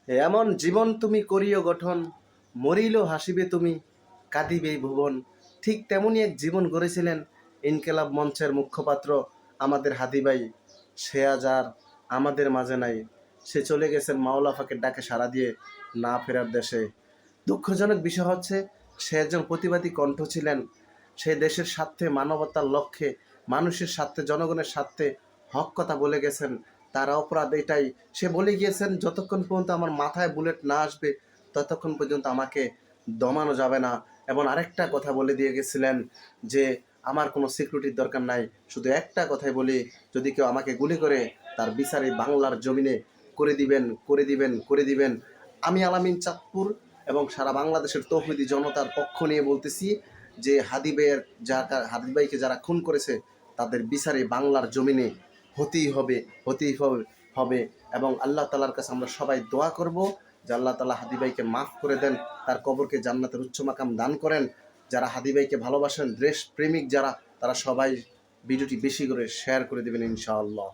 এমন জীবন তুমি করিও গঠন, মরিল হাসিবে তুমি, কাঁদিবে এই ভুবন। ঠিক তেমনই এক জীবন গড়েছিলেন ইনকেলাব মঞ্চের মুখপাত্র আমাদের হাদি ভাই। সে আজ আর আমাদের মাঝে নাই। সে চলে গেছেন মাওলা ফাঁকের ডাকে সাড়া দিয়ে না ফেরার দেশে। দুঃখজনক বিষয় হচ্ছে, সে একজন প্রতিবাদী কণ্ঠ ছিলেন। সে দেশের স্বার্থে, মানবতার লক্ষ্যে, মানুষের স্বার্থে, জনগণের স্বার্থে হক কথা বলে গেছেন। তার অপরাধ এটাই, সে বলে গিয়েছেন যতক্ষণ পর্যন্ত আমার মাথায় বুলেট না আসবে ততক্ষণ পর্যন্ত আমাকে দমানো যাবে না। এবং আরেকটা কথা বলে দিয়ে গেছিলেন যে আমার কোনো সিকিউরিটির দরকার নাই, শুধু একটা কথাই বলি, যদি কেউ আমাকে গুলি করে তার বিচার এই বাংলার জমিনে করে দিবেন, করে দিবেন, করে দিবেন। আমি আলামিন চাঁদপুর এবং সারা বাংলাদেশের তৌহিদি জনতার পক্ষ নিয়ে বলতেছি যে হাদি ভাইকে যারা খুন করেছে তাদের বিচারে বাংলার জমিনে হতেই হবে, হতেই হবে। এবং আল্লাহ তালার কাছে আমরা সবাই দোয়া করব যে আল্লাহ তালা হাদি ভাইকে মাফ করে দেন, তার কবরকে জান্নাতের উচ্চ মাকাম দান করেন। যারা হাদি ভাইকে ভালোবাসেন, দেশ প্রেমিক যারা, তারা সবাই ভিডিওটি বেশি করে শেয়ার করে দেবেন ইনশাআল্লাহ।